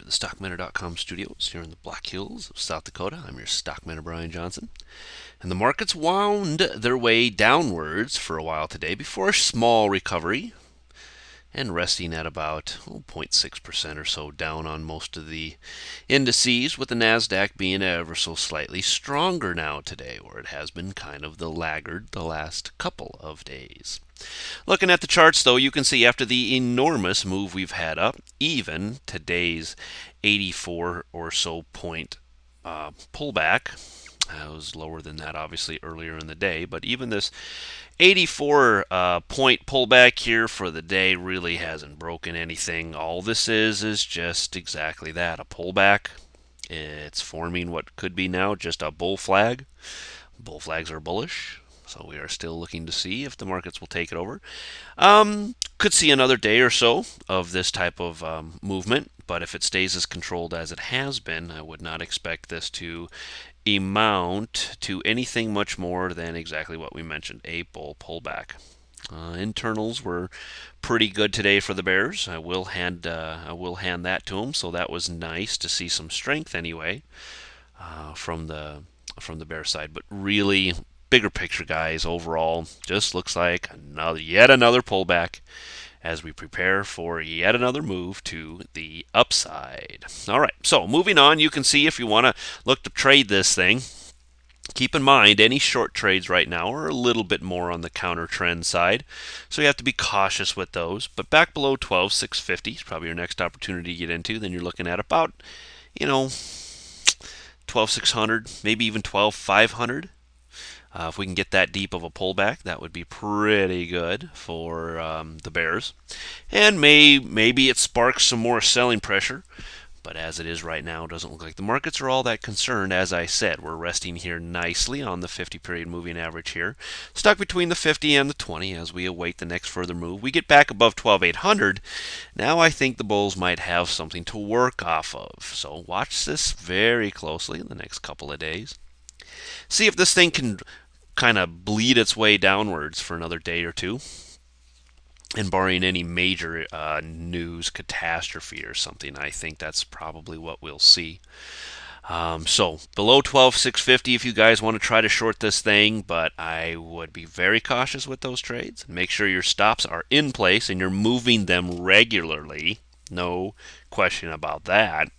the StockMiner.com studios here in the Black Hills of South Dakota. I'm your StockMiner, Brian Johnson. And the markets wound their way downwards for a while today before a small recovery and resting at about 0.6% or so down on most of the indices, with the NASDAQ being ever so slightly stronger now today, where it has been kind of the laggard the last couple of days. Looking at the charts, though, you can see after the enormous move we've had up, even today's 84 or so point pullback, it was lower than that obviously earlier in the day, but even this 84 point pullback here for the day really hasn't broken anything. All this is just exactly that, a pullback. It's forming what could be now just a bull flag. Bull flags are bullish, so we are still looking to see if the markets will take it over. Could see another day or so of this type of movement, but if it stays as controlled as it has been, I would not expect this to amount to anything much more than exactly what we mentioned, a bull pullback. Internals were pretty good today for the bears. I will hand that to them. So that was nice to see some strength anyway from the bear side. But really, bigger picture, guys, overall, just looks like yet another pullback as we prepare for yet another move to the upside. All right, so moving on, you can see if you want to look to trade this thing, keep in mind any short trades right now are a little bit more on the counter trend side, so you have to be cautious with those. But back below 12,650 is probably your next opportunity to get into. Then you're looking at about, 12,600, maybe even 12,500. If we can get that deep of a pullback, that would be pretty good for the bears. And maybe it sparks some more selling pressure. But as it is right now, it doesn't look like the markets are all that concerned. As I said, we're resting here nicely on the 50-period moving average here. Stuck between the 50 and the 20 as we await the next further move. We get back above 12,800. Now I think the bulls might have something to work off of. So watch this very closely in the next couple of days. See if this thing can kind of bleed its way downwards for another day or two. And barring any major news catastrophe or something, I think that's probably what we'll see. So below 12,650 if you guys want to try to short this thing, but I would be very cautious with those trades. Make sure your stops are in place and you're moving them regularly. No question about that.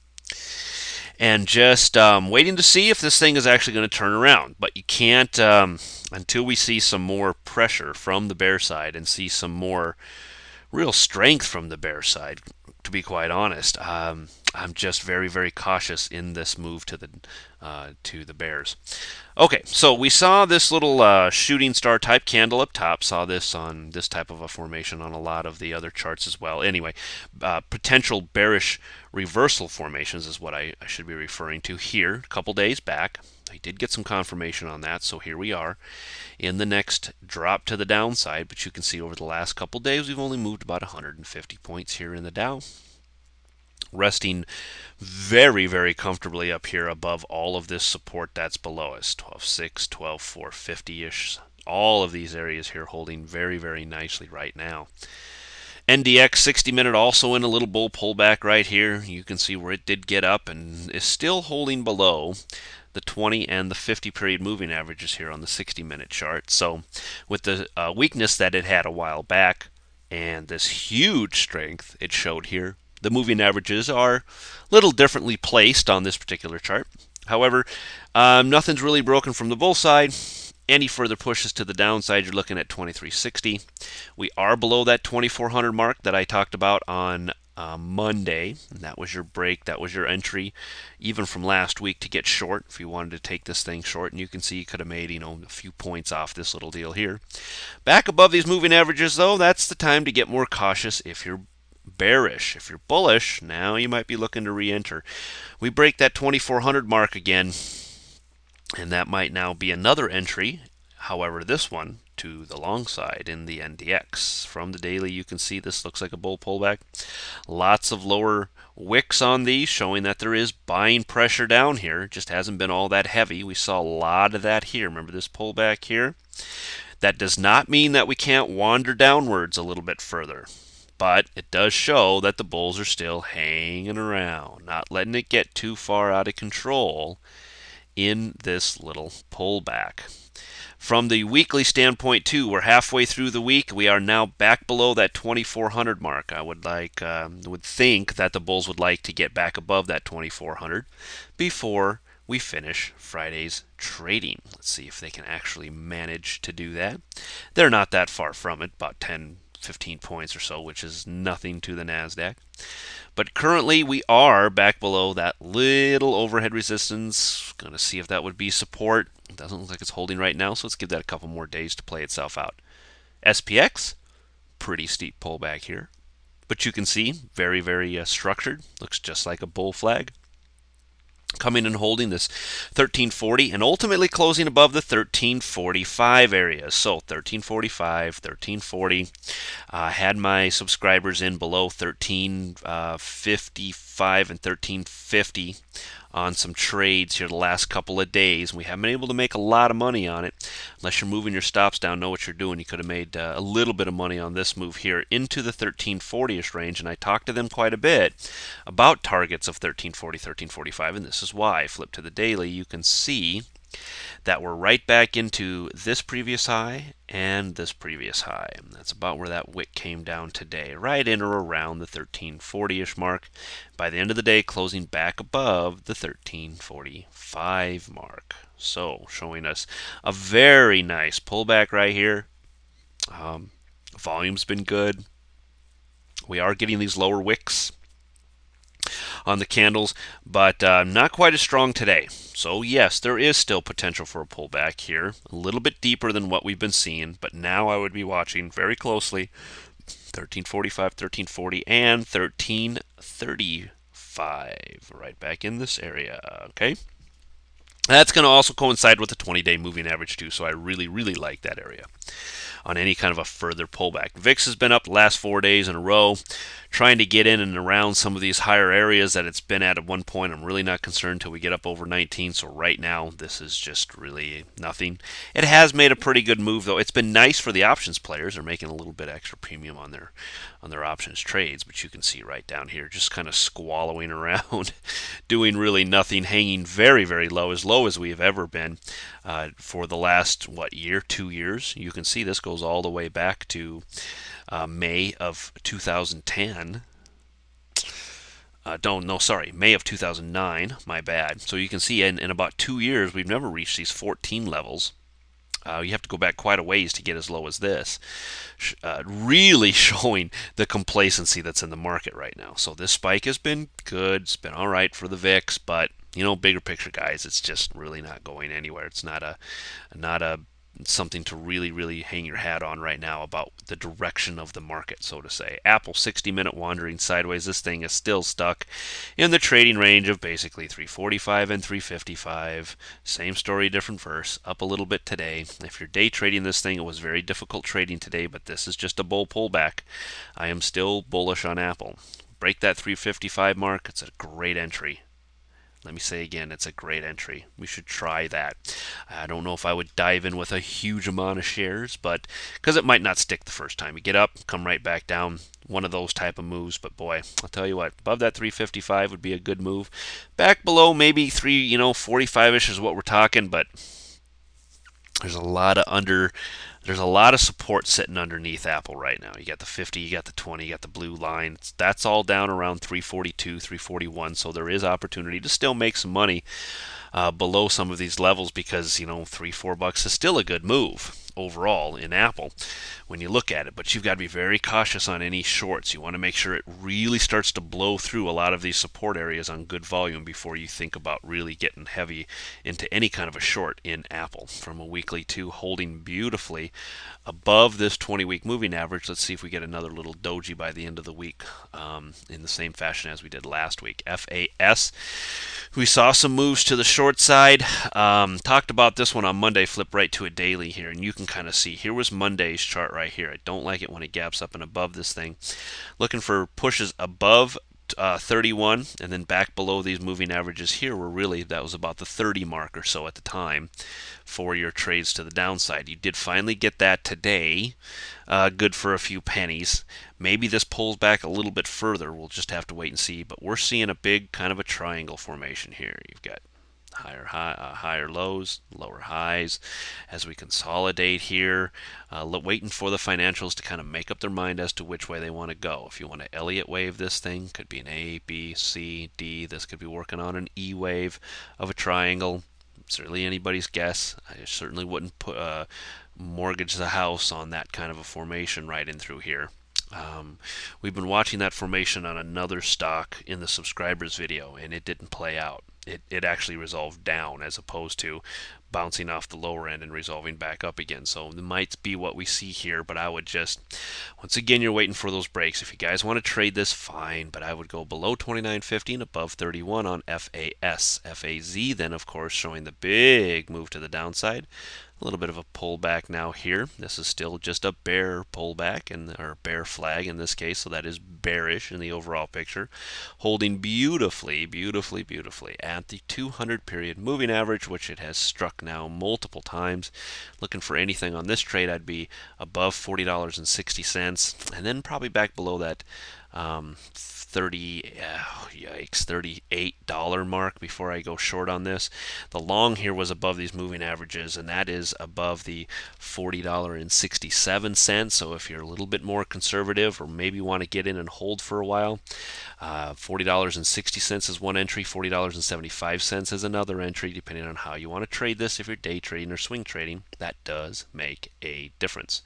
And just waiting to see if this thing is actually going to turn around. But you can't, until we see some more pressure from the bear side and see some more real strength from the bear side, to be quite honest. I'm just very, very cautious in this move to the bears. Okay, so we saw this little shooting star type candle up top. Saw this on this type of a formation on a lot of the other charts as well. Anyway, potential bearish reversal formations is what I should be referring to here. A couple days back, I did get some confirmation on that, so here we are in the next drop to the downside. But you can see over the last couple days, we've only moved about 150 points here in the Dow, resting very, very comfortably up here above all of this support that's below us, 12.6, 12.450-ish. All of these areas here holding very, very nicely right now. NDX 60-minute also in a little bull pullback right here. You can see where it did get up and is still holding below the 20 and the 50-period moving averages here on the 60-minute chart. So with the weakness that it had a while back and this huge strength it showed here, the moving averages are a little differently placed on this particular chart. However, nothing's really broken from the bull side. Any further pushes to the downside, you're looking at 2360. We are below that 2400 mark that I talked about on Monday. And that was your break. That was your entry, even from last week, to get short if you wanted to take this thing short. And you can see you could have made, a few points off this little deal here. Back above these moving averages, though, that's the time to get more cautious if you're bearish. If you're bullish, now you might be looking to re-enter. We break that 2400 mark again, and that might now be another entry. However, this one to the long side in the NDX. From the daily, you can see this looks like a bull pullback. Lots of lower wicks on these, showing that there is buying pressure down here. It just hasn't been all that heavy. We saw a lot of that here. Remember this pullback here? That does not mean that we can't wander downwards a little bit further. But it does show that the bulls are still hanging around, not letting it get too far out of control in this little pullback. From the weekly standpoint, too, we're halfway through the week. We are now back below that 2,400 mark. I would think that the bulls would like to get back above that 2,400 before we finish Friday's trading. Let's see if they can actually manage to do that. They're not that far from it, about 10, 15 points or so, which is nothing to the NASDAQ. But currently we are back below that little overhead resistance. Going to see if that would be support. It doesn't look like it's holding right now, so let's give that a couple more days to play itself out. SPX, pretty steep pullback here. But you can see, very, very structured. Looks just like a bull flag. Coming and holding this 1340 and ultimately closing above the 1345 area. So 1345, 1340. Had my subscribers in below 1355 and 1350 on some trades here the last couple of days. We haven't been able to make a lot of money on it. Unless you're moving your stops down, know what you're doing. You could have made a little bit of money on this move here into the 1340-ish range, and I talked to them quite a bit about targets of 1340, 1345, and this is why. Flip to the daily, you can see that we're right back into this previous high and this previous high. And that's about where that wick came down today, right in or around the 1340-ish mark. By the end of the day, closing back above the 1345 mark. So showing us a very nice pullback right here. Volume's been good. We are getting these lower wicks on the candles, but not quite as strong today. So yes, there is still potential for a pullback here, a little bit deeper than what we've been seeing, but now I would be watching very closely 1345, 1340, and 1335, right back in this area, okay? That's going to also coincide with the 20-day moving average too, so I really, really like that area on any kind of a further pullback. VIX has been up the last 4 days in a row, trying to get in and around some of these higher areas that it's been at one point. I'm really not concerned until we get up over 19, so right now this is just really nothing. It has made a pretty good move, though. It's been nice for the options players. They're making a little bit extra premium on their options trades, but you can see right down here just kind of squallowing around, doing really nothing, hanging very, very low as we have ever been for the last, year, 2 years. You can see this goes all the way back to May of 2010. May of 2009, my bad. So you can see in about 2 years, we've never reached these 14 levels. You have to go back quite a ways to get as low as this. Really showing the complacency that's in the market right now. So this spike has been good. It's been all right for the VIX, but bigger picture, guys, it's just really not going anywhere. It's not a something to really, really hang your hat on right now about the direction of the market, so to say. Apple 60-minute wandering sideways. This thing is still stuck in the trading range of basically 345 and 355. Same story, different verse. Up a little bit today. If you're day trading this thing, it was very difficult trading today, but this is just a bull pullback. I am still bullish on Apple. Break that 355 mark. It's a great entry. Let me say again, it's a great entry. We should try that. I don't know if I would dive in with a huge amount of shares, but because it might not stick the first time. You get up, come right back down, one of those type of moves. But boy, I'll tell you what, above that 355 would be a good move. Back below maybe 45-ish is what we're talking, but there's a lot of support sitting underneath Apple right now. You got the 50, you got the 20, you got the blue line. That's all down around 342, 341. So there is opportunity to still make some money below some of these levels because, $3-4 is still a good move overall in Apple when you look at it. But you've got to be very cautious on any shorts. You want to make sure it really starts to blow through a lot of these support areas on good volume before you think about really getting heavy into any kind of a short in Apple. From a weekly to holding beautifully above this 20-week moving average. Let's see if we get another little doji by the end of the week in the same fashion as we did last week. FAS. We saw some moves to the short side. Talked about this one on Monday. Flip right to a daily here, and you can kind of see. Here was Monday's chart right here. I don't like it when it gaps up and above this thing. Looking for pushes above 31, and then back below these moving averages here were really, that was about the 30 mark or so at the time for your trades to the downside. You did finally get that today, good for a few pennies. Maybe this pulls back a little bit further. We'll just have to wait and see, but we're seeing a big kind of a triangle formation here. You've got higher lows, lower highs as we consolidate here, waiting for the financials to kind of make up their mind as to which way they want to go. If you want to Elliott wave this thing, could be an A, B, C, D. This could be working on an E wave of a triangle. Certainly anybody's guess. I certainly wouldn't put mortgage the house on that kind of a formation right in through here. We've been watching that formation on another stock in the subscribers video, and it didn't play out. It actually resolved down as opposed to bouncing off the lower end and resolving back up again. So it might be what we see here, but I would just, once again, you're waiting for those breaks. If you guys want to trade this, fine, but I would go below 29.50 and above 31 on FAS. FAZ then, of course, showing the big move to the downside. A little bit of a pullback now here. This is still just a bear pullback, or bear flag in this case, so that is bearish in the overall picture. Holding beautifully, beautifully, beautifully at the 200 period moving average, which it has struck now multiple times. Looking for anything on this trade, I'd be above $40.60, and then probably back below that $38 mark before I go short on this. The long here was above these moving averages, and that is above the $40.67. So if you're a little bit more conservative or maybe want to get in and hold for a while, $40.60 is one entry, $40.75 is another entry, depending on how you want to trade this. If you're day trading or swing trading, that does make a difference.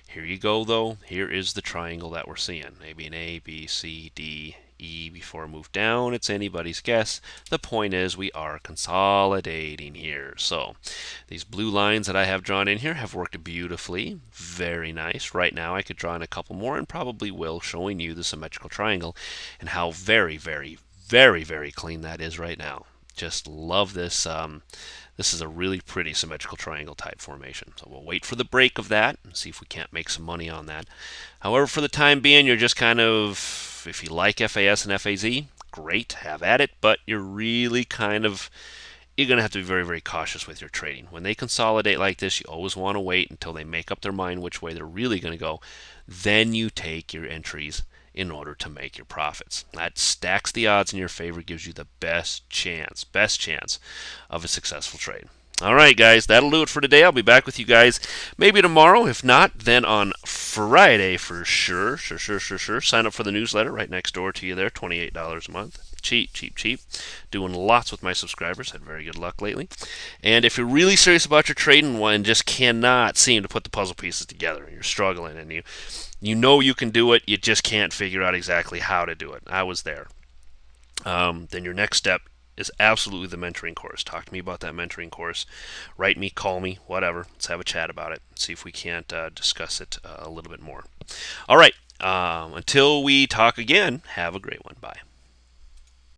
Here you go, though. Here is the triangle that we're seeing. Maybe an A, B, C, D, E before a move down. It's anybody's guess. The point is we are consolidating here. So these blue lines that I have drawn in here have worked beautifully. Very nice. Right now I could draw in a couple more and probably will, showing you the symmetrical triangle and how very, very, very, very clean that is right now. Just love this. This is a really pretty symmetrical triangle type formation. So we'll wait for the break of that and see if we can't make some money on that. However, for the time being, you're just kind of, if you like FAS and FAZ, great, have at it, but you're really kind of, you're going to have to be very, very cautious with your trading. When they consolidate like this, you always want to wait until they make up their mind which way they're really going to go. Then you take your entries in order to make your profits. That stacks the odds in your favor, gives you the best chance of a successful trade. All right, guys, that'll do it for today. I'll be back with you guys maybe tomorrow. If not, then on Friday for sure. Sure. Sign up for the newsletter right next door to you there, $28 a month. Cheap. Doing lots with my subscribers. Had very good luck lately. And if you're really serious about your trading and just cannot seem to put the puzzle pieces together, and you're struggling, and you know you can do it, you just can't figure out exactly how to do it. I was there. Then your next step is absolutely the mentoring course. Talk to me about that mentoring course. Write me, call me, whatever. Let's have a chat about it. See if we can't discuss it a little bit more. All right. Until we talk again, have a great one. Bye.